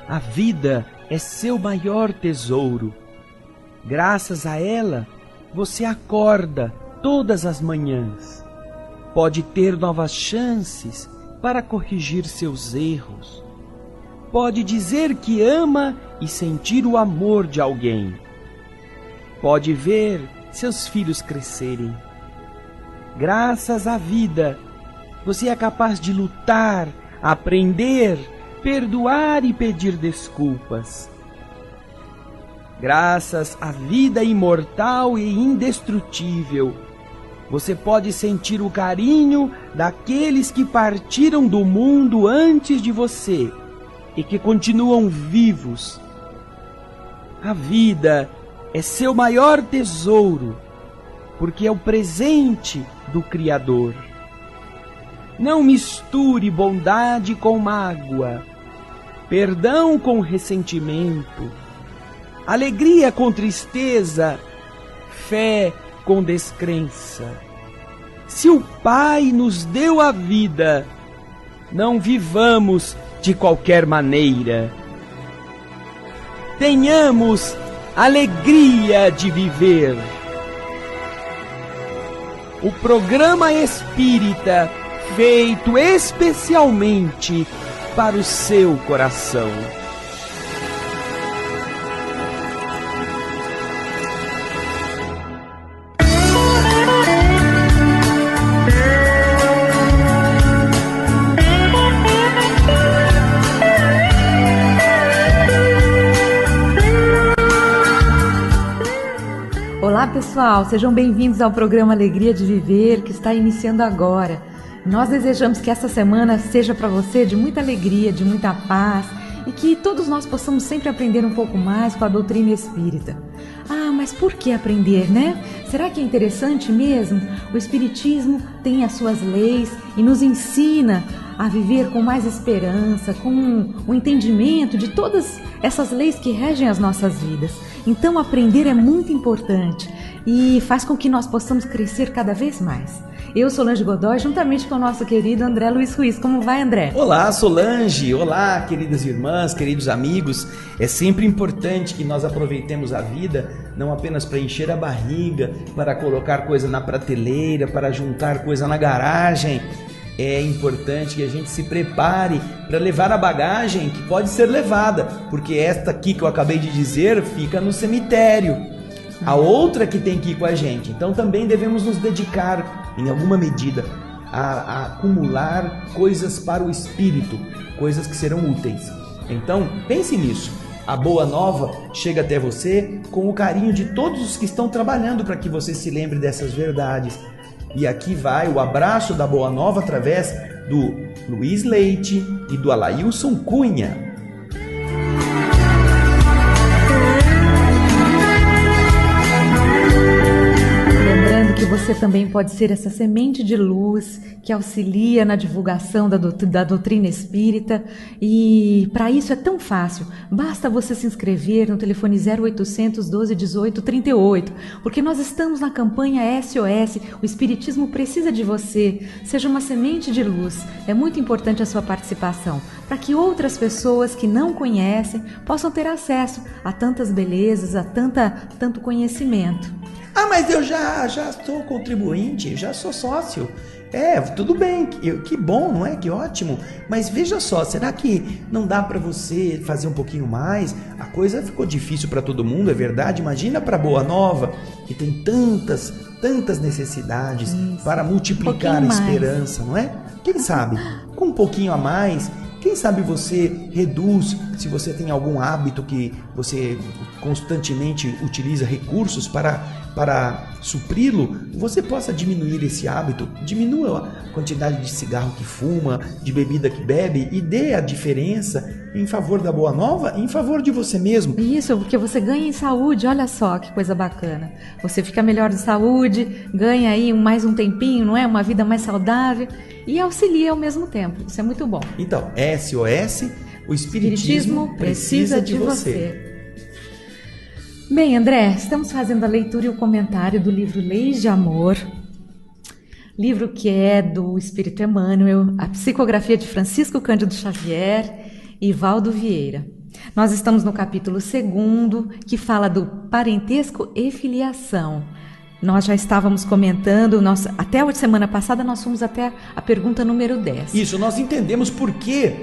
A vida é seu maior tesouro. Graças a ela, você acorda todas as manhãs. Pode ter novas chances para corrigir seus erros. Pode dizer que ama e sentir o amor de alguém. Pode ver seus filhos crescerem. Graças à vida, você é capaz de lutar, aprender, perdoar e pedir desculpas. Graças à vida imortal e indestrutível, você pode sentir o carinho daqueles que partiram do mundo antes de você e que continuam vivos. A vida é seu maior tesouro, porque é o presente do Criador. Não misture bondade com mágoa, perdão com ressentimento, alegria com tristeza, fé com descrença. Se o Pai nos deu a vida, não vivamos de qualquer maneira. Tenhamos alegria de viver. O programa espírita feito especialmente para o seu coração. Olá pessoal, sejam bem-vindos ao programa Alegria de Viver, que está iniciando agora. Nós desejamos que essa semana seja para você de muita alegria, de muita paz e que todos nós possamos sempre aprender um pouco mais com a doutrina espírita. Ah, mas por que aprender, né? Será que é interessante mesmo? O Espiritismo tem as suas leis e nos ensina a viver com mais esperança, com o entendimento de todas essas leis que regem as nossas vidas. Então aprender é muito importante e faz com que nós possamos crescer cada vez mais. Eu, Solange Godoy, juntamente com o nosso querido André Luiz Ruiz. Como vai, André? Olá, Solange! Olá, queridas irmãs, queridos amigos. É sempre importante que nós aproveitemos a vida, não apenas para encher a barriga, para colocar coisa na prateleira, para juntar coisa na garagem. É importante que a gente se prepare para levar a bagagem que pode ser levada, porque esta aqui que eu acabei de dizer fica no cemitério. A outra que tem que ir com a gente. Então também devemos nos dedicar, em alguma medida, a acumular coisas para o espírito, coisas que serão úteis. Então pense nisso. A Boa Nova chega até você com o carinho de todos os que estão trabalhando para que você se lembre dessas verdades. E aqui vai o abraço da Boa Nova através do Luiz Leite e do Alailson Cunha. Que você também pode ser essa semente de luz que auxilia na divulgação da doutrina espírita, e para isso é tão fácil, basta você se inscrever no telefone 0800 12 18 38, porque nós estamos na campanha SOS, o Espiritismo precisa de você, seja uma semente de luz, é muito importante a sua participação, para que outras pessoas que não conhecem possam ter acesso a tantas belezas, a tanto conhecimento. Ah, mas eu já sou contribuinte, já sou sócio. É, tudo bem, que bom, não é? Que ótimo. Mas veja só, será que não dá para você fazer um pouquinho mais? A coisa ficou difícil para todo mundo, é verdade? Imagina para Boa Nova, que tem tantas necessidades. Isso. Para multiplicar a esperança, não é? Quem sabe, com um pouquinho a mais... Quem sabe você reduz, se você tem algum hábito que você constantemente utiliza recursos para supri-lo, você possa diminuir esse hábito, diminua a quantidade de cigarro que fuma, de bebida que bebe e dê a diferença em favor da Boa Nova e em favor de você mesmo. Isso, porque você ganha em saúde, olha só que coisa bacana. Você fica melhor de saúde, ganha aí mais um tempinho, não é? Uma vida mais saudável e auxilia ao mesmo tempo. Isso é muito bom. Então, SOS, o Espiritismo precisa de você. Bem, André, estamos fazendo a leitura e o comentário do livro Leis de Amor, livro que é do Espírito Emmanuel, a psicografia de Francisco Cândido Xavier e Valdo Vieira. Nós estamos no capítulo 2, que fala do parentesco e filiação. Nós já estávamos comentando, até a semana passada nós fomos até a pergunta número 10. Isso, nós entendemos por que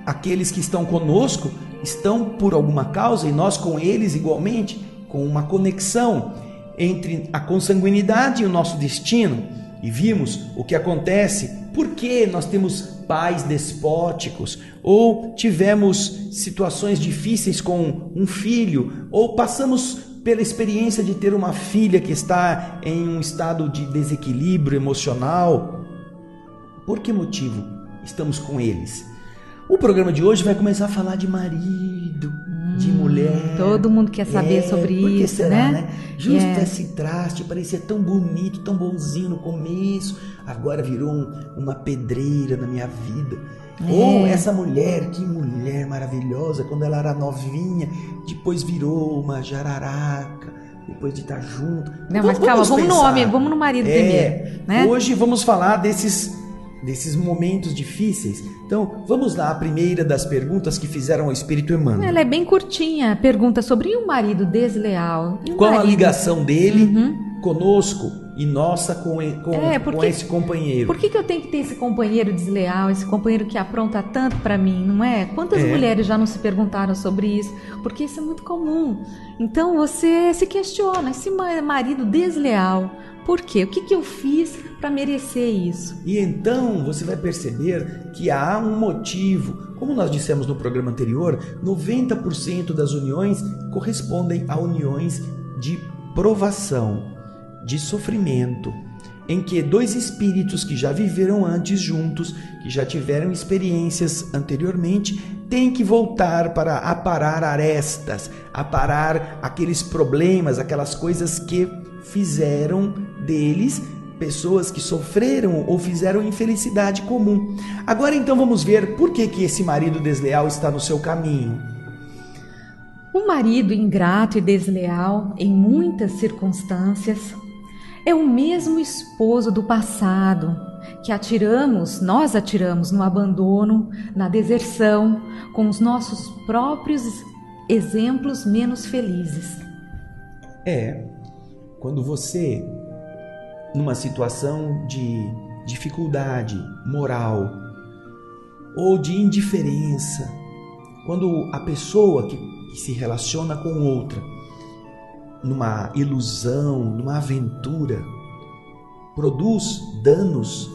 aqueles que estão conosco estão por alguma causa e nós com eles igualmente, com uma conexão entre a consanguinidade e o nosso destino. E vimos o que acontece, por que nós temos pais despóticos, ou tivemos situações difíceis com um filho, ou passamos pela experiência de ter uma filha que está em um estado de desequilíbrio emocional. Por que motivo estamos com eles? O programa de hoje vai começar a falar de marido, de mulher. Todo mundo quer saber sobre isso, será, né? Justo esse traste, parecia tão bonito, tão bonzinho no começo, agora virou uma pedreira na minha vida. Ou essa mulher, que mulher maravilhosa, quando ela era novinha, depois virou uma jararaca, depois de estar junto. Não, mas calma, vamos no homem, vamos no marido primeiro, né? Hoje vamos falar desses momentos difíceis. Então, vamos lá, a primeira das perguntas que fizeram ao Espírito Emmanuel. Ela é bem curtinha, pergunta sobre um marido desleal. Qual a ligação dele conosco e nossa com esse companheiro? Por que eu tenho que ter esse companheiro desleal, esse companheiro que apronta tanto para mim, não é? Quantas mulheres já não se perguntaram sobre isso? Porque isso é muito comum. Então, você se questiona, esse marido desleal, por quê? O que eu fiz para merecer isso? E então você vai perceber que há um motivo. Como nós dissemos no programa anterior, 90% das uniões correspondem a uniões de provação, de sofrimento, em que dois espíritos que já viveram antes juntos, que já tiveram experiências anteriormente, têm que voltar para aparar arestas, aparar aqueles problemas, aquelas coisas que fizeram deles pessoas que sofreram ou fizeram infelicidade comum. Agora então vamos ver por que esse marido desleal está no seu caminho. O marido ingrato e desleal, em muitas circunstâncias, é o mesmo esposo do passado que nós atiramos no abandono, na deserção, com os nossos próprios exemplos menos felizes. Quando você, numa situação de dificuldade moral ou de indiferença, quando a pessoa que se relaciona com outra, numa ilusão, numa aventura, produz danos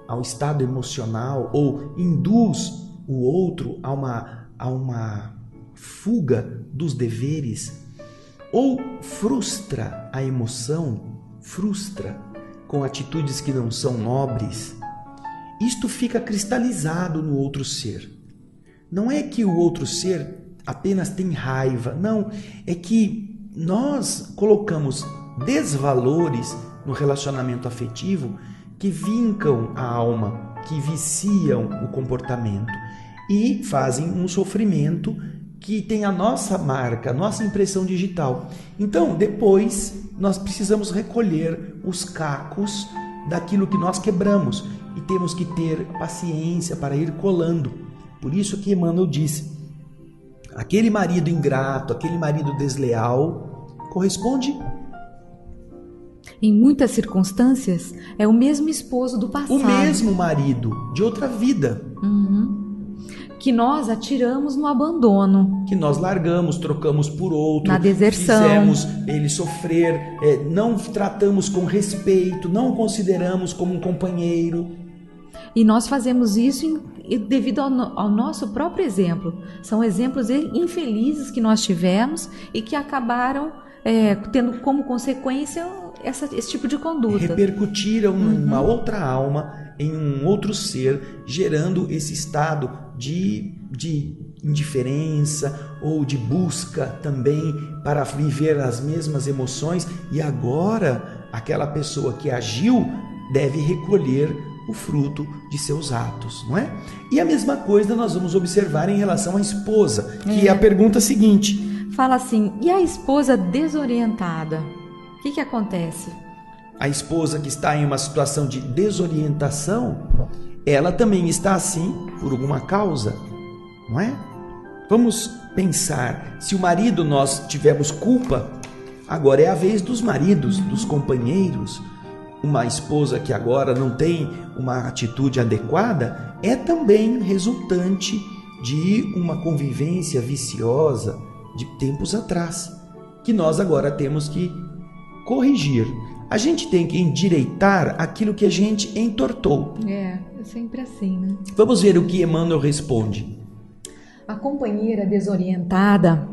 ao estado emocional ou induz o outro a uma fuga dos deveres, ou frustra a emoção, frustra com atitudes que não são nobres, isto fica cristalizado no outro ser. Não é que o outro ser apenas tem raiva, não, é que nós colocamos desvalores no relacionamento afetivo que vincam a alma, que viciam o comportamento e fazem um sofrimento que tem a nossa marca, a nossa impressão digital. Então, depois, nós precisamos recolher os cacos daquilo que nós quebramos e temos que ter paciência para ir colando. Por isso que Emmanuel disse, aquele marido ingrato, aquele marido desleal, corresponde? Em muitas circunstâncias, é o mesmo esposo do passado. O mesmo marido, de outra vida. Que nós atiramos no abandono. Que nós largamos, trocamos por outro. Na deserção. Fizemos ele sofrer, não tratamos com respeito, não consideramos como um companheiro. E nós fazemos isso devido ao nosso próprio exemplo. São exemplos infelizes que nós tivemos e que acabaram tendo como consequência esse tipo de conduta. Repercutiram numa outra alma, em um outro ser, gerando esse estado de indiferença ou de busca também para viver as mesmas emoções. E agora, aquela pessoa que agiu deve recolher o fruto de seus atos, não é? E a mesma coisa nós vamos observar em relação à esposa, que é a pergunta seguinte. Fala assim, e a esposa desorientada? O que acontece? A esposa que está em uma situação de desorientação, ela também está assim por alguma causa, não é? Vamos pensar, se o marido nós tivemos culpa, agora é a vez dos maridos, dos companheiros. Uma esposa que agora não tem uma atitude adequada é também resultante de uma convivência viciosa de tempos atrás, que nós agora temos que corrigir. A gente tem que endireitar aquilo que a gente entortou. É sempre assim, né? Vamos ver o que Emmanuel responde. A companheira desorientada,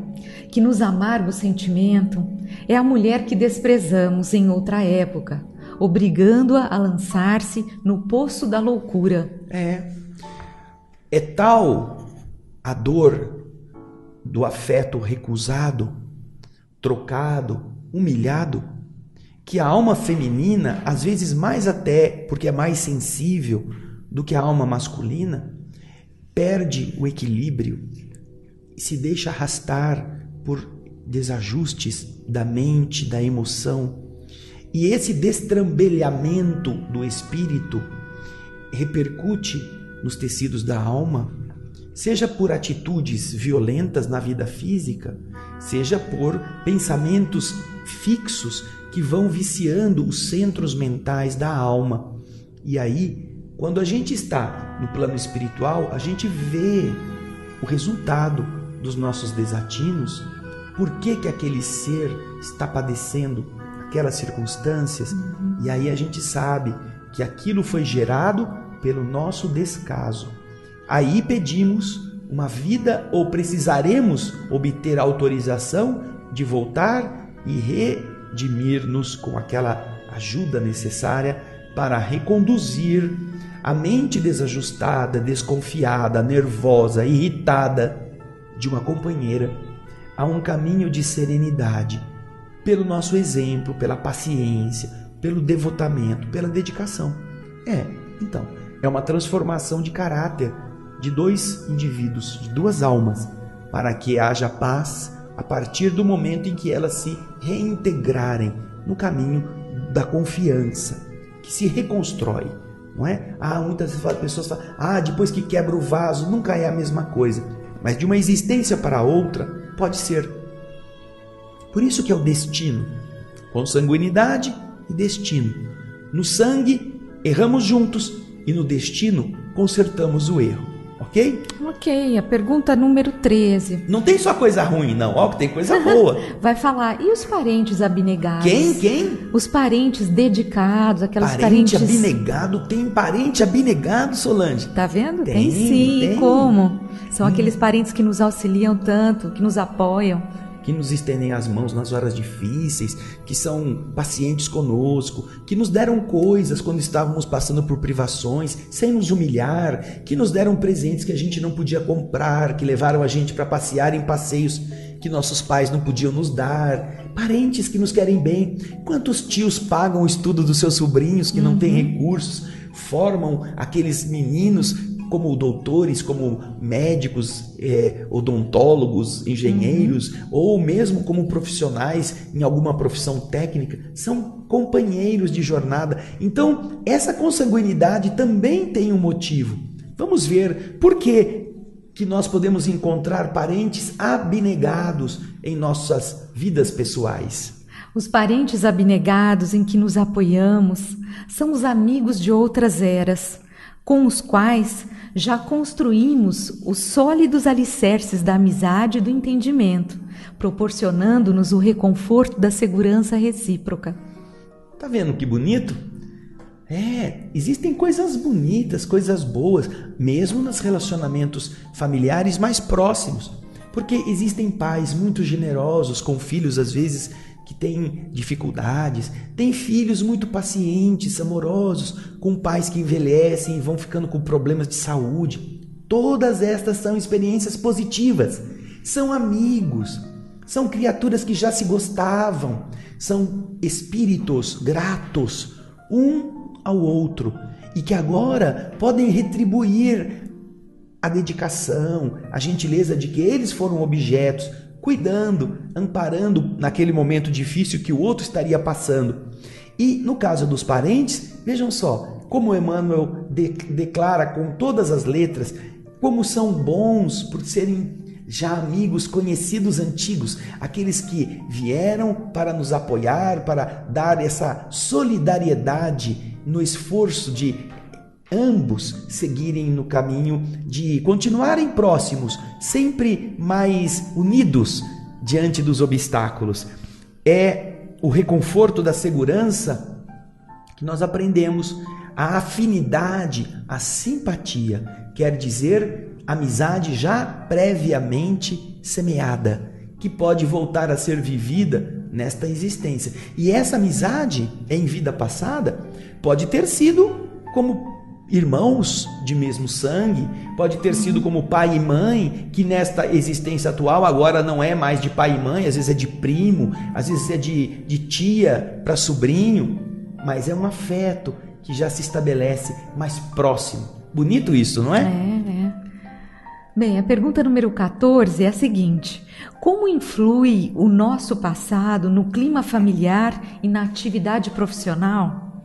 que nos amarga o sentimento, é a mulher que desprezamos em outra época, obrigando-a a lançar-se no poço da loucura. É tal a dor do afeto recusado, trocado, humilhado, que a alma feminina, às vezes mais até porque é mais sensível do que a alma masculina, perde o equilíbrio e se deixa arrastar por desajustes da mente, da emoção. E esse destrambelhamento do espírito repercute nos tecidos da alma, seja por atitudes violentas na vida física, seja por pensamentos fixos que vão viciando os centros mentais da alma. E aí, quando a gente está no plano espiritual, a gente vê o resultado dos nossos desatinos, por que aquele ser está padecendo aquelas circunstâncias, e aí a gente sabe que aquilo foi gerado pelo nosso descaso. Aí pedimos uma vida ou precisaremos obter autorização de voltar e redimir-nos com aquela ajuda necessária para reconduzir a mente desajustada, desconfiada, nervosa, irritada de uma companheira a um caminho de serenidade, pelo nosso exemplo, pela paciência, pelo devotamento, pela dedicação. Então, é uma transformação de caráter de dois indivíduos, de duas almas, para que haja paz a partir do momento em que elas se reintegrarem no caminho da confiança, que se reconstrói, não é? Muitas pessoas falam, depois que quebra o vaso, nunca é a mesma coisa. Mas de uma existência para outra, pode ser. Por isso que é o destino, consanguinidade e destino. No sangue, erramos juntos, e no destino, consertamos o erro. Ok? Ok, a pergunta número 13. Não tem só coisa ruim, não. Ó, que tem coisa boa. Vai falar, e os parentes abnegados? Quem? Os parentes dedicados, aquelas parente abnegado? Tem parente abnegado, Solange? Tá vendo? Tem sim. E como? São aqueles parentes que nos auxiliam tanto, que nos apoiam, que nos estendem as mãos nas horas difíceis, que são pacientes conosco, que nos deram coisas quando estávamos passando por privações, sem nos humilhar, que nos deram presentes que a gente não podia comprar, que levaram a gente para passear em passeios que nossos pais não podiam nos dar, parentes que nos querem bem. Quantos tios pagam o estudo dos seus sobrinhos que não têm recursos, formam aqueles meninos como doutores, como médicos, odontólogos, engenheiros, ou mesmo como profissionais em alguma profissão técnica, são companheiros de jornada. Então, essa consanguinidade também tem um motivo. Vamos ver por que nós podemos encontrar parentes abnegados em nossas vidas pessoais. Os parentes abnegados em que nos apoiamos são os amigos de outras eras, com os quais já construímos os sólidos alicerces da amizade e do entendimento, proporcionando-nos o reconforto da segurança recíproca. Tá vendo que bonito? Existem coisas bonitas, coisas boas, mesmo nos relacionamentos familiares mais próximos, porque existem pais muito generosos com filhos, às vezes, que têm dificuldades, tem filhos muito pacientes, amorosos, com pais que envelhecem e vão ficando com problemas de saúde. Todas estas são experiências positivas, são amigos, são criaturas que já se gostavam, são espíritos gratos um ao outro e que agora podem retribuir a dedicação, a gentileza de que eles foram objetos, cuidando, amparando naquele momento difícil que o outro estaria passando. E no caso dos parentes, vejam só, como Emmanuel declara com todas as letras, como são bons por serem já amigos conhecidos antigos, aqueles que vieram para nos apoiar, para dar essa solidariedade no esforço de ambos seguirem no caminho de continuarem próximos, sempre mais unidos diante dos obstáculos. É o reconforto da segurança que nós aprendemos, a afinidade, a simpatia, quer dizer amizade já previamente semeada, que pode voltar a ser vivida nesta existência. E essa amizade em vida passada pode ter sido como irmãos de mesmo sangue, pode ter sido como pai e mãe, que nesta existência atual agora não é mais de pai e mãe, às vezes é de primo, às vezes é de tia para sobrinho, mas é um afeto que já se estabelece mais próximo. Bonito isso, não é? É. Bem, a pergunta número 14 é a seguinte: como influi o nosso passado no clima familiar e na atividade profissional?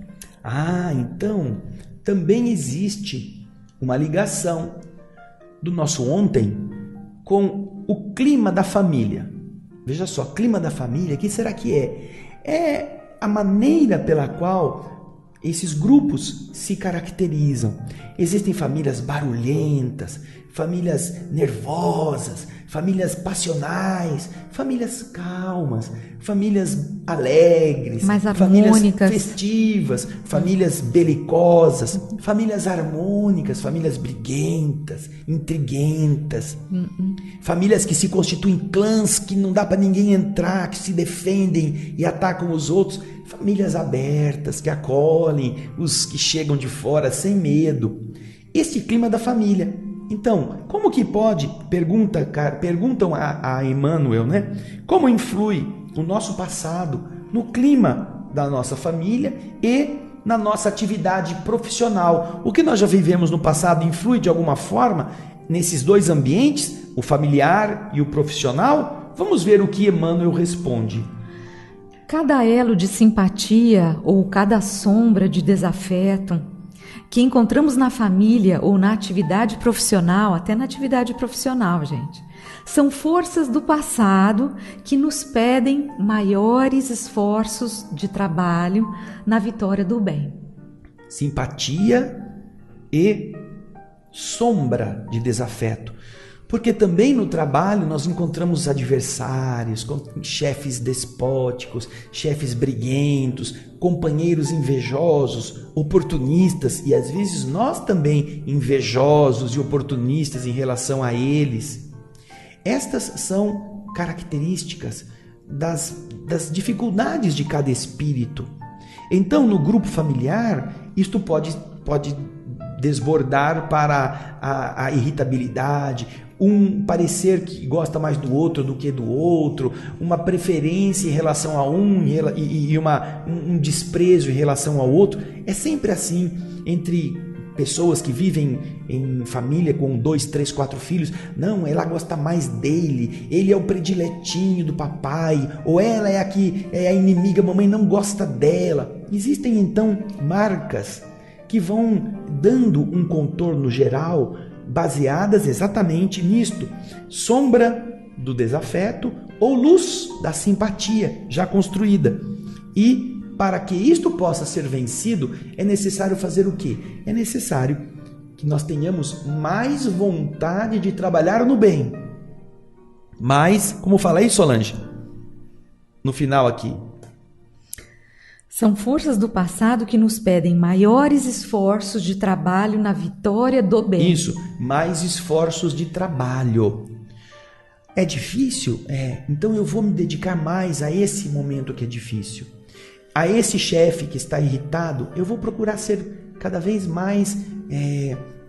Então, também existe uma ligação do nosso ontem com o clima da família. Veja só, clima da família, o que será que é? É a maneira pela qual esses grupos se caracterizam. Existem famílias barulhentas, famílias nervosas, famílias passionais, famílias calmas, famílias alegres, mais famílias harmônicas, festivas, famílias belicosas, famílias harmônicas, famílias briguentas, intriguentas, famílias que se constituem clãs que não dá para ninguém entrar, que se defendem e atacam os outros, famílias abertas que acolhem os que chegam de fora sem medo. Este clima da família. Então, como que pode, perguntam a Emmanuel, né? Como influi o nosso passado no clima da nossa família e na nossa atividade profissional? O que nós já vivemos no passado influi de alguma forma nesses dois ambientes, o familiar e o profissional? Vamos ver o que Emmanuel responde. Cada elo de simpatia ou cada sombra de desafeto que encontramos na família ou na atividade profissional, até na atividade profissional, gente, são forças do passado que nos pedem maiores esforços de trabalho na vitória do bem. Simpatia e sombra de desafeto. Porque também no trabalho nós encontramos adversários, chefes despóticos, chefes briguentos, companheiros invejosos, oportunistas e às vezes nós também invejosos e oportunistas em relação a eles. Estas são características das dificuldades de cada espírito. Então, no grupo familiar, isto pode desbordar para a irritabilidade, um parecer que gosta mais do outro do que do outro, uma preferência em relação a um e um desprezo em relação ao outro. É sempre assim entre pessoas que vivem em família com 2, 3, 4 filhos. Não, ela gosta mais dele, ele é o prediletinho do papai, ou ela é a que é a inimiga, a mamãe não gosta dela. Existem então marcas que vão dando um contorno geral baseadas exatamente nisto: sombra do desafeto ou luz da simpatia já construída. E para que isto possa ser vencido, é necessário fazer o quê? É necessário que nós tenhamos mais vontade de trabalhar no bem. Mas, como falei, Solange, no final aqui, são forças do passado que nos pedem maiores esforços de trabalho na vitória do bem. Isso, mais esforços de trabalho. É difícil? Então eu vou me dedicar mais a esse momento que é difícil. A esse chefe que está irritado, eu vou procurar ser cada vez mais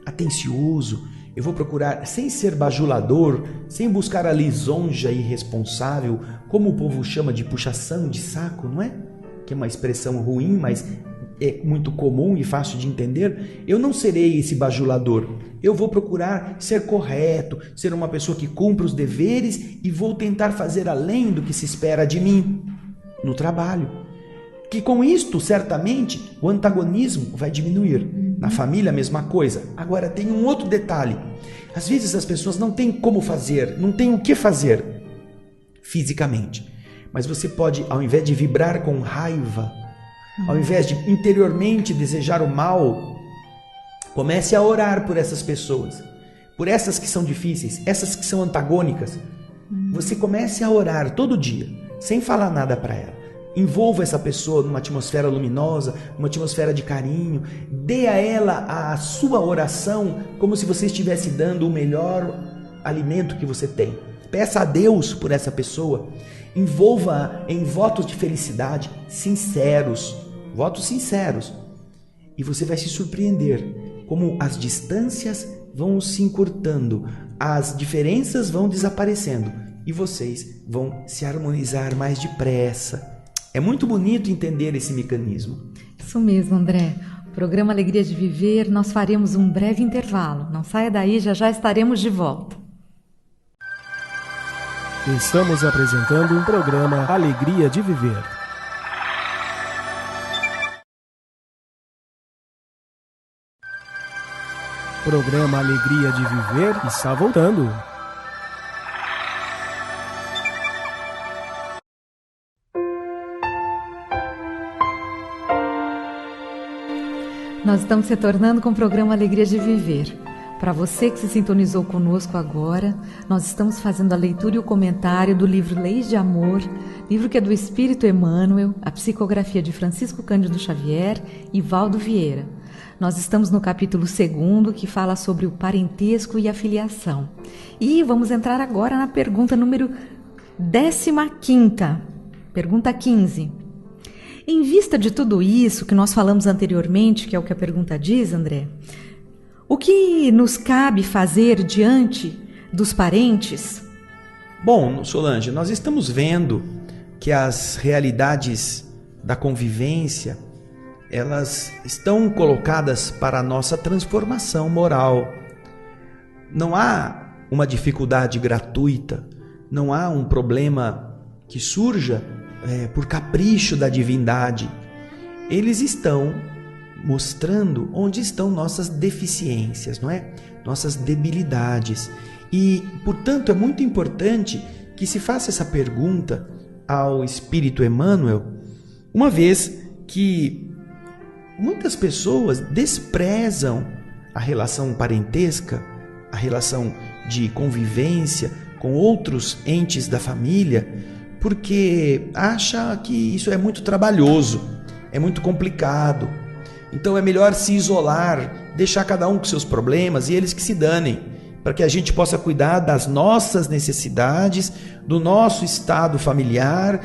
atencioso. Eu vou procurar, sem ser bajulador, sem buscar a lisonja irresponsável, como o povo chama de puxação de saco, não é? Que é uma expressão ruim, mas é muito comum e fácil de entender. Eu não serei esse bajulador. Eu vou procurar ser correto, ser uma pessoa que cumpre os deveres e vou tentar fazer além do que se espera de mim no trabalho. Que com isto, certamente, o antagonismo vai diminuir. Na família, a mesma coisa. Agora, tem um outro detalhe. Às vezes as pessoas não têm como fazer, não têm o que fazer fisicamente. Mas você pode, ao invés de vibrar com raiva, ao invés de interiormente desejar o mal, comece a orar por essas pessoas. Por essas que são difíceis, essas que são antagônicas. Você comece a orar todo dia, sem falar nada para ela. Envolva essa pessoa numa atmosfera luminosa, numa atmosfera de carinho. Dê a ela a sua oração como se você estivesse dando o melhor alimento que você tem. Peça a Deus por essa pessoa. Envolva-a em votos de felicidade sinceros. Votos sinceros. E você vai se surpreender como as distâncias vão se encurtando, as diferenças vão desaparecendo e vocês vão se harmonizar mais depressa. É muito bonito entender esse mecanismo. Isso mesmo, André. Programa Alegria de Viver, nós faremos um breve intervalo. Não saia daí, já estaremos de volta. Estamos apresentando o programa Alegria de Viver. Programa Alegria de Viver está voltando. Nós estamos retornando com o programa Alegria de Viver. Para você que se sintonizou conosco agora, nós estamos fazendo a leitura e o comentário do livro Leis de Amor, livro que é do Espírito Emmanuel, a psicografia de Francisco Cândido Xavier e Valdo Vieira. Nós estamos no capítulo 2, que fala sobre o parentesco e a filiação. E vamos entrar agora na pergunta número 15ª, pergunta 15. Em vista de tudo isso que nós falamos anteriormente, que é o que a pergunta diz, André, o que nos cabe fazer diante dos parentes? Bom, Solange, nós estamos vendo que as realidades da convivência, elas estão colocadas para a nossa transformação moral. Não há uma dificuldade gratuita, não há um problema que surja por capricho da divindade. Eles estão mostrando onde estão nossas deficiências, não é? Nossas debilidades. E, portanto, é muito importante que se faça essa pergunta ao Espírito Emmanuel, uma vez que muitas pessoas desprezam a relação parentesca, a relação de convivência com outros entes da família, porque acha que isso é muito trabalhoso, é muito complicado. Então é melhor se isolar, deixar cada um com seus problemas e eles que se danem, para que a gente possa cuidar das nossas necessidades, do nosso estado familiar,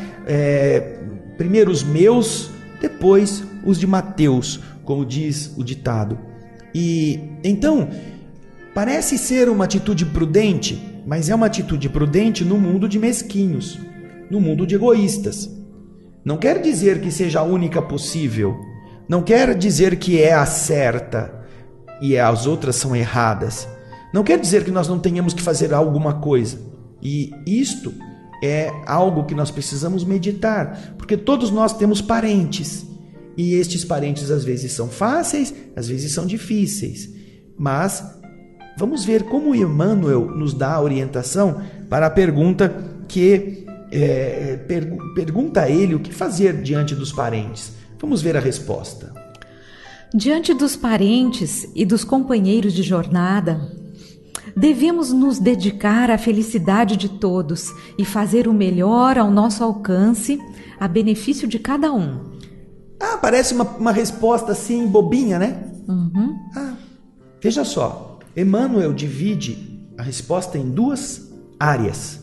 primeiro os meus, depois os de Mateus, como diz o ditado. E então, parece ser uma atitude prudente, mas é uma atitude prudente no mundo de mesquinhos, no mundo de egoístas. Não quer dizer que seja a única possível, não quer dizer que é a certa e as outras são erradas. Não quer dizer que nós não tenhamos que fazer alguma coisa. E isto é algo que nós precisamos meditar, porque todos nós temos parentes. E estes parentes às vezes são fáceis, às vezes são difíceis. Mas vamos ver como Emmanuel nos dá a orientação para a pergunta que pergunta a ele o que fazer diante dos parentes. Vamos ver a resposta. Diante dos parentes e dos companheiros de jornada, devemos nos dedicar à felicidade de todos e fazer o melhor ao nosso alcance, a benefício de cada um. Parece uma resposta assim bobinha, né? Uhum. Veja só, Emmanuel divide a resposta em duas áreas.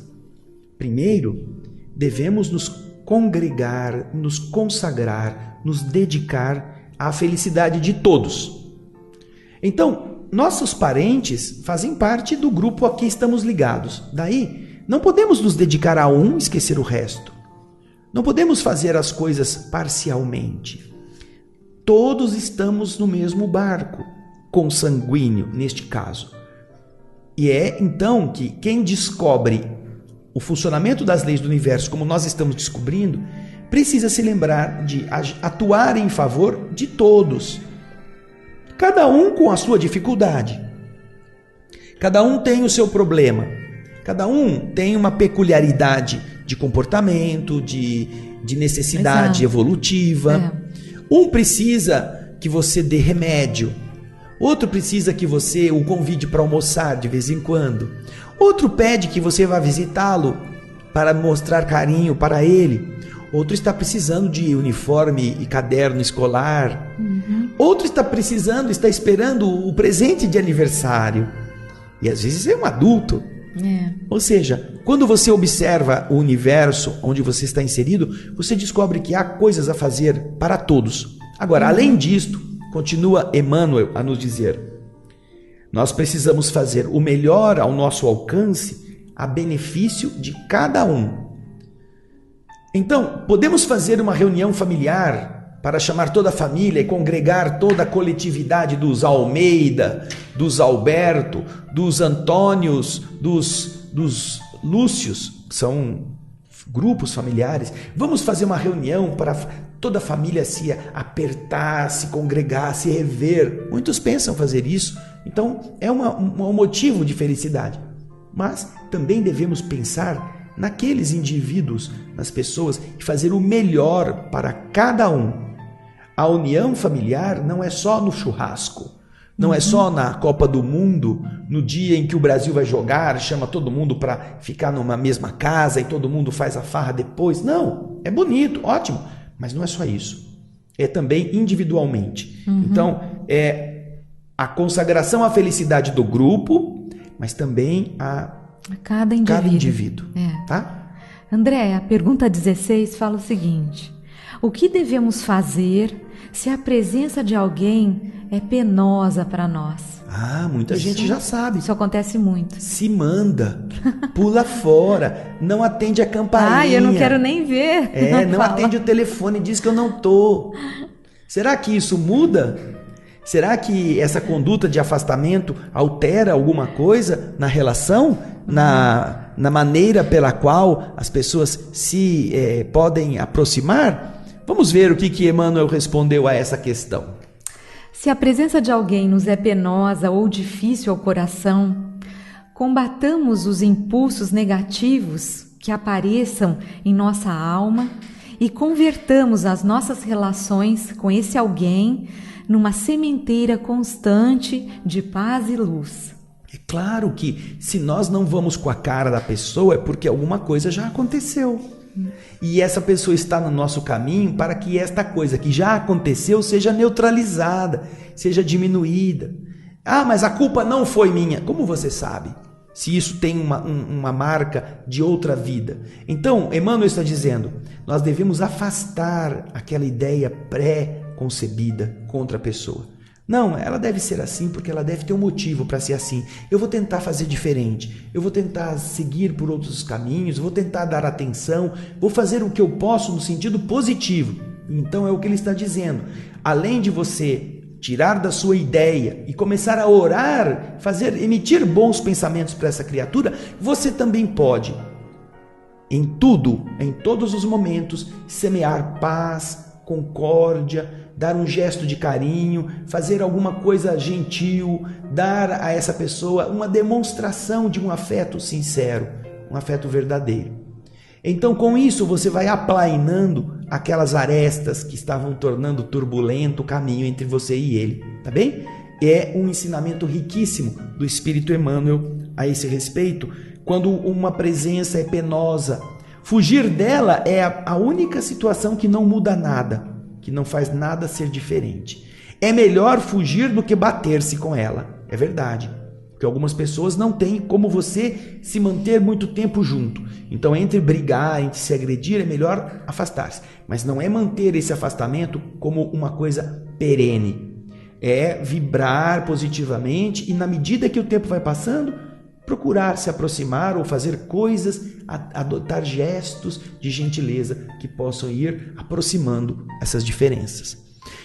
Primeiro, devemos nos congregar, nos consagrar, nos dedicar à felicidade de todos. Então, nossos parentes fazem parte do grupo a que estamos ligados. Daí, não podemos nos dedicar a um e esquecer o resto. Não podemos fazer as coisas parcialmente. Todos estamos no mesmo barco, consanguíneo neste caso. E é então que quem descobre o funcionamento das leis do universo, como nós estamos descobrindo, precisa se lembrar de atuar em favor de todos. cada um com a sua dificuldade. Cada um tem o seu problema. Cada um tem uma peculiaridade de comportamento, de necessidade evolutiva. Um precisa que você dê remédio. Outro precisa que você o convide para almoçar de vez em quando. Outro pede que você vá visitá-lo para mostrar carinho para ele. Outro está precisando de uniforme e caderno escolar. Outro está esperando o presente de aniversário. E às vezes é um adulto. Ou seja, quando você observa o universo onde você está inserido, você descobre que há coisas a fazer para todos. Agora, além disto, continua Emmanuel a nos dizer: nós precisamos fazer o melhor ao nosso alcance a benefício de cada um. Então, podemos fazer uma reunião familiar para chamar toda a família e congregar toda a coletividade dos Almeida, dos Alberto, dos Antônios, dos Lúcios, que são grupos familiares. Vamos fazer uma reunião para toda a família se apertar, se congregar, se rever. Muitos pensam fazer isso, então é um motivo de felicidade. Mas também devemos pensar naqueles indivíduos, nas pessoas, e fazer o melhor para cada um. A união familiar não é só no churrasco, não é só na Copa do Mundo, no dia em que o Brasil vai jogar, chama todo mundo para ficar numa mesma casa e todo mundo faz a farra depois. Não, é bonito, ótimo, mas não é só isso. É também individualmente. Então, é a consagração à felicidade do grupo, mas também a cada indivíduo. Tá? André, a pergunta 16 fala o seguinte: o que devemos fazer se a presença de alguém é penosa para nós? Muita gente já sabe. Isso acontece muito. Se manda, pula fora, não atende a campainha. Eu não quero nem ver. Não atende o telefone, diz que eu não tô. Será que isso muda? Será que essa conduta de afastamento altera alguma coisa na relação? Na maneira pela qual as pessoas se podem aproximar? Vamos ver o que Emmanuel respondeu a essa questão. Se a presença de alguém nos é penosa ou difícil ao coração, combatamos os impulsos negativos que apareçam em nossa alma e convertamos as nossas relações com esse alguém numa sementeira constante de paz e luz. É claro que se nós não vamos com a cara da pessoa é porque alguma coisa já aconteceu. E essa pessoa está no nosso caminho para que esta coisa que já aconteceu seja neutralizada, seja diminuída. Mas a culpa não foi minha. Como você sabe? Se isso tem uma marca de outra vida. Então, Emmanuel está dizendo, nós devemos afastar aquela ideia pré-concebida contra a pessoa. Não, ela deve ser assim porque ela deve ter um motivo para ser assim. Eu vou tentar fazer diferente, eu vou tentar seguir por outros caminhos, vou tentar dar atenção, vou fazer o que eu posso no sentido positivo. Então é o que ele está dizendo. Além de você tirar da sua ideia e começar a orar, emitir bons pensamentos para essa criatura, você também pode, em tudo, em todos os momentos, semear paz, concórdia, dar um gesto de carinho, fazer alguma coisa gentil, dar a essa pessoa uma demonstração de um afeto sincero, um afeto verdadeiro. Então, com isso, você vai aplainando aquelas arestas que estavam tornando turbulento o caminho entre você e ele, tá bem? É um ensinamento riquíssimo do Espírito Emmanuel a esse respeito, quando uma presença é penosa. Fugir dela é a única situação que não muda nada, que não faz nada ser diferente. É melhor fugir do que bater-se com ela. É verdade. Porque algumas pessoas não têm como você se manter muito tempo junto. Então, entre brigar, entre se agredir, é melhor afastar-se. Mas não é manter esse afastamento como uma coisa perene. É vibrar positivamente e, na medida que o tempo vai passando, procurar se aproximar ou fazer coisas, adotar gestos de gentileza que possam ir aproximando essas diferenças.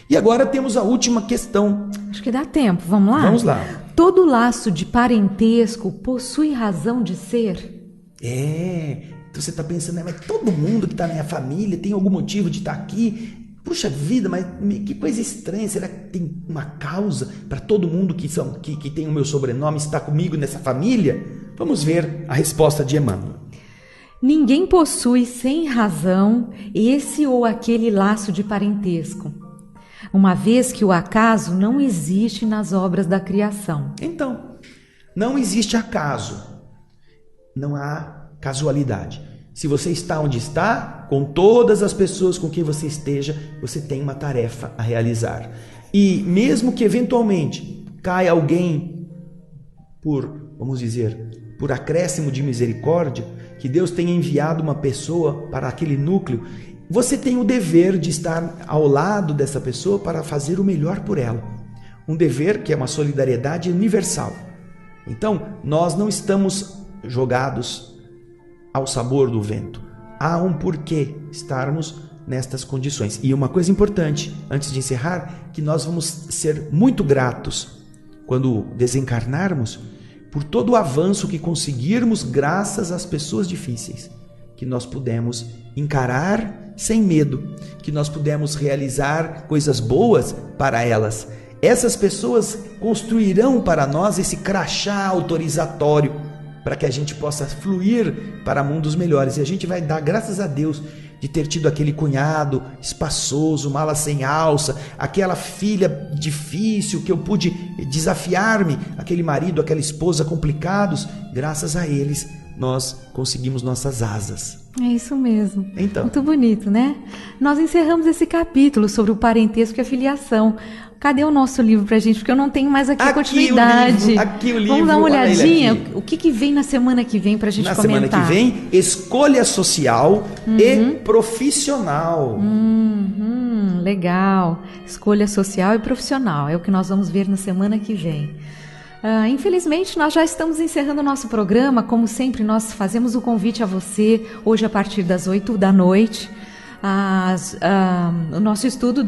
E agora temos a última questão. Acho que dá tempo, vamos lá? Vamos lá. Todo laço de parentesco possui razão de ser? Então você está pensando, mas todo mundo que está na minha família tem algum motivo de estar aqui? puxa vida, mas que coisa estranha, será que tem uma causa para todo mundo que tem o meu sobrenome estar comigo nessa família? Vamos ver a resposta de Emmanuel. Ninguém possui sem razão esse ou aquele laço de parentesco, uma vez que o acaso não existe nas obras da criação. Então, não existe acaso, não há casualidade. Se você está onde está, com todas as pessoas com quem você esteja, você tem uma tarefa a realizar. E mesmo que eventualmente caia alguém por acréscimo de misericórdia, que Deus tenha enviado uma pessoa para aquele núcleo, você tem o dever de estar ao lado dessa pessoa para fazer o melhor por ela. Um dever que é uma solidariedade universal. Então, nós não estamos jogados ao sabor do vento. Há um porquê estarmos nestas condições. E uma coisa importante, antes de encerrar, que nós vamos ser muito gratos quando desencarnarmos por todo o avanço que conseguirmos graças às pessoas difíceis, que nós pudemos encarar sem medo, que nós pudemos realizar coisas boas para elas. Essas pessoas construirão para nós esse crachá autorizatório para que a gente possa fluir para mundos melhores. E a gente vai dar graças a Deus de ter tido aquele cunhado espaçoso, mala sem alça, aquela filha difícil que eu pude desafiar-me, aquele marido, aquela esposa complicados. Graças a eles nós conseguimos nossas asas. É isso mesmo. Então, muito bonito, né? Nós encerramos esse capítulo sobre o parentesco e a filiação. Cadê o nosso livro pra gente? Porque eu não tenho mais aqui a continuidade. Aqui o livro. Vamos dar uma olhadinha? O que vem na semana que vem pra gente comentar? Na semana que vem, escolha social e profissional. Legal. Escolha social e profissional. É o que nós vamos ver na semana que vem. Infelizmente, nós já estamos encerrando o nosso programa. Como sempre, nós fazemos o convite a você, hoje a partir das 8h, o nosso estudo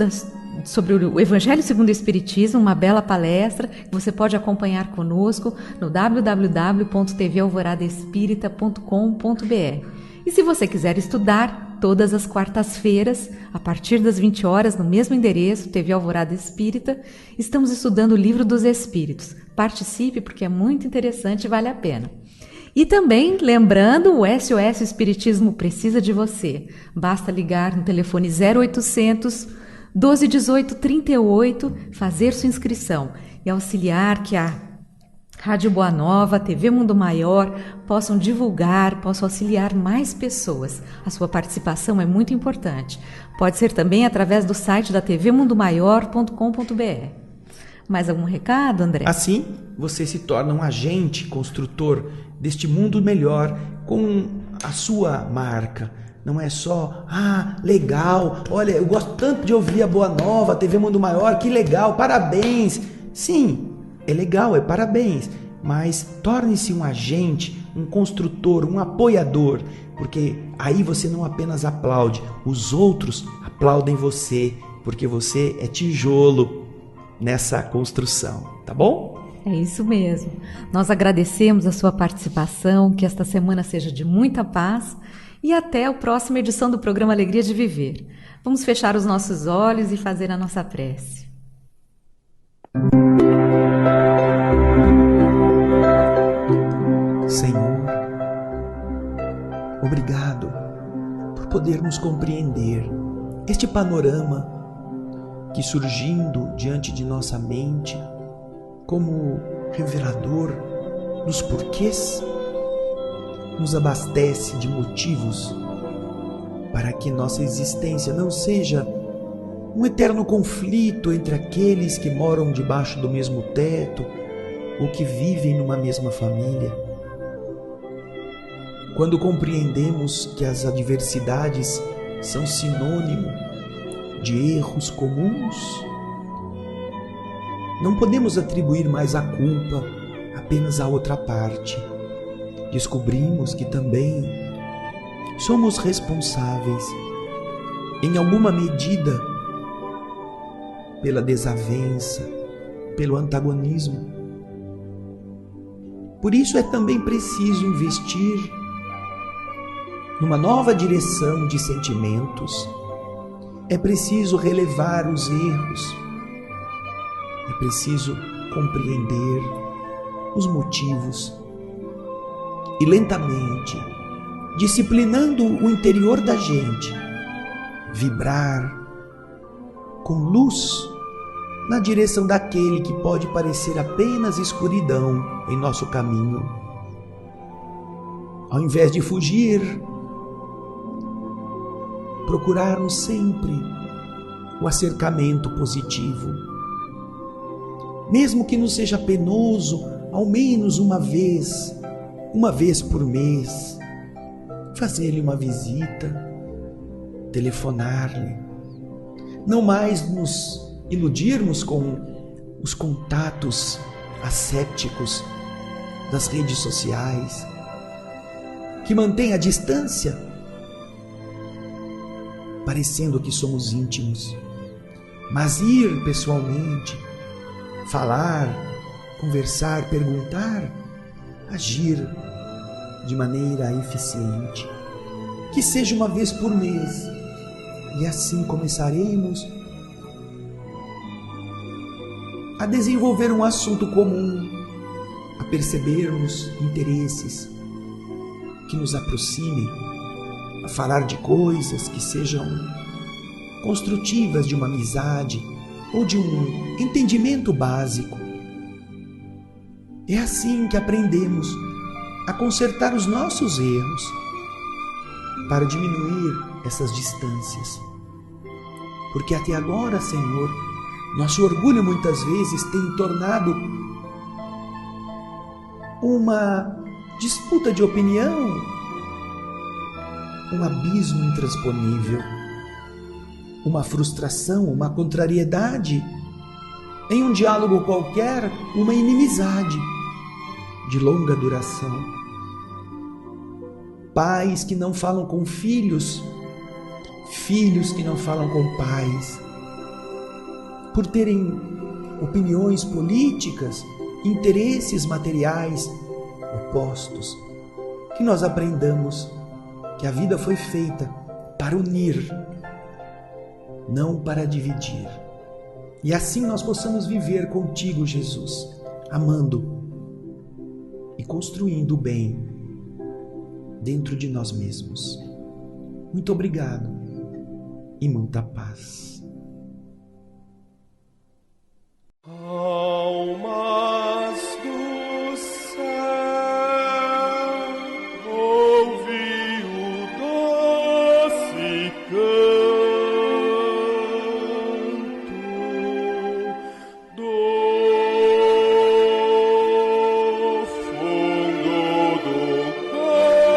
sobre o Evangelho segundo o Espiritismo, uma bela palestra que você pode acompanhar conosco no www.tvalvoradaespírita.com.br. E se você quiser estudar, todas as quartas-feiras, a partir das 20 horas, no mesmo endereço, TV Alvorada Espírita, estamos estudando o Livro dos Espíritos. Participe porque é muito interessante e vale a pena. E também, lembrando, o SOS Espiritismo precisa de você. Basta ligar no telefone 0800 12 18 38, fazer sua inscrição e auxiliar que a Rádio Boa Nova, TV Mundo Maior possam divulgar, possam auxiliar mais pessoas. A sua participação é muito importante. Pode ser também através do site da tvmundomaior.com.br. Mais algum recado, André? Assim, você se torna um agente construtor deste mundo melhor com a sua marca. Não é só, legal, olha, eu gosto tanto de ouvir a Boa Nova, a TV Mundo Maior, que legal, parabéns. Sim, é legal, é parabéns, mas torne-se um agente, um construtor, um apoiador, porque aí você não apenas aplaude, os outros aplaudem você, porque você é tijolo nessa construção, tá bom? É isso mesmo. Nós agradecemos a sua participação, que esta semana seja de muita paz e até a próxima edição do programa Alegria de Viver. Vamos fechar os nossos olhos e fazer a nossa prece. Senhor, obrigado por podermos compreender este panorama que, surgindo diante de nossa mente como revelador dos porquês, nos abastece de motivos para que nossa existência não seja um eterno conflito entre aqueles que moram debaixo do mesmo teto ou que vivem numa mesma família. Quando compreendemos que as adversidades são sinônimo de erros comuns, não podemos atribuir mais a culpa apenas à outra parte. Descobrimos que também somos responsáveis, em alguma medida, pela desavença, pelo antagonismo. Por isso é também preciso investir numa nova direção de sentimentos É preciso relevar os erros. É preciso compreender os motivos e lentamente, disciplinando o interior da gente, vibrar com luz na direção daquele que pode parecer apenas escuridão em nosso caminho. Ao invés de fugir, procurarmos sempre o acercamento positivo. Mesmo que nos seja penoso, ao menos uma vez por mês, fazer-lhe uma visita, telefonar-lhe. Não mais nos iludirmos com os contatos assépticos das redes sociais, que mantêm a distância, parecendo que somos íntimos, mas ir pessoalmente, falar, conversar, perguntar, agir de maneira eficiente, que seja uma vez por mês, e assim começaremos a desenvolver um assunto comum, a percebermos interesses que nos aproximem, a falar de coisas que sejam construtivas de uma amizade ou de um entendimento básico. É assim que aprendemos a consertar os nossos erros para diminuir essas distâncias. Porque até agora, Senhor, nosso orgulho muitas vezes tem tornado uma disputa de opinião um abismo intransponível, uma frustração, uma contrariedade, em um diálogo qualquer, uma inimizade de longa duração. Pais que não falam com filhos, filhos que não falam com pais, por terem opiniões políticas, interesses materiais opostos. Que nós aprendamos que a vida foi feita para unir, não para dividir. E assim nós possamos viver contigo, Jesus, amando e construindo o bem dentro de nós mesmos. Muito obrigado e muita paz. Almas do céu, ouvi o doce canto do fundo do coração.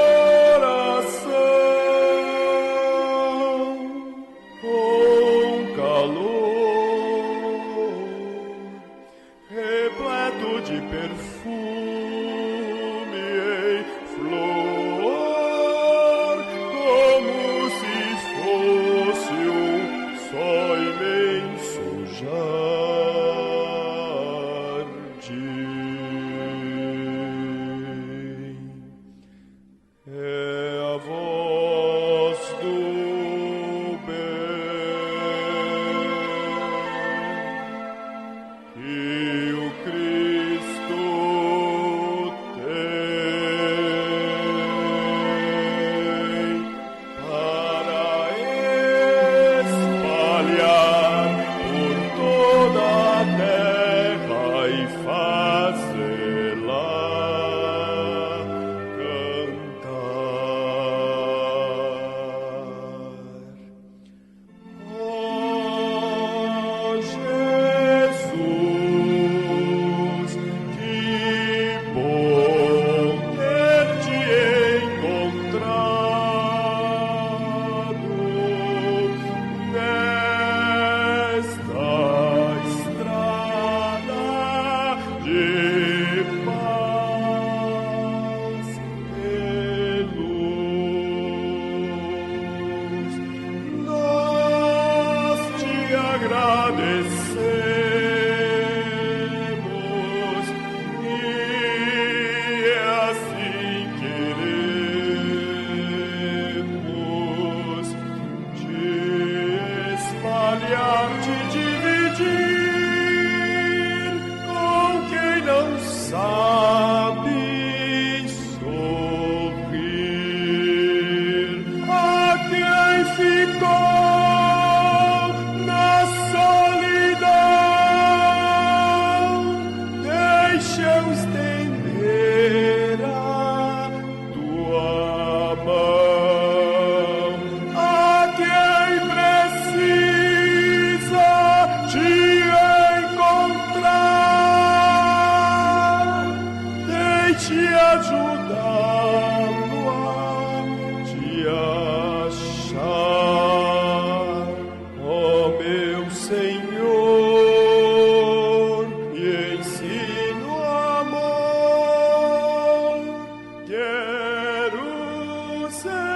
céu.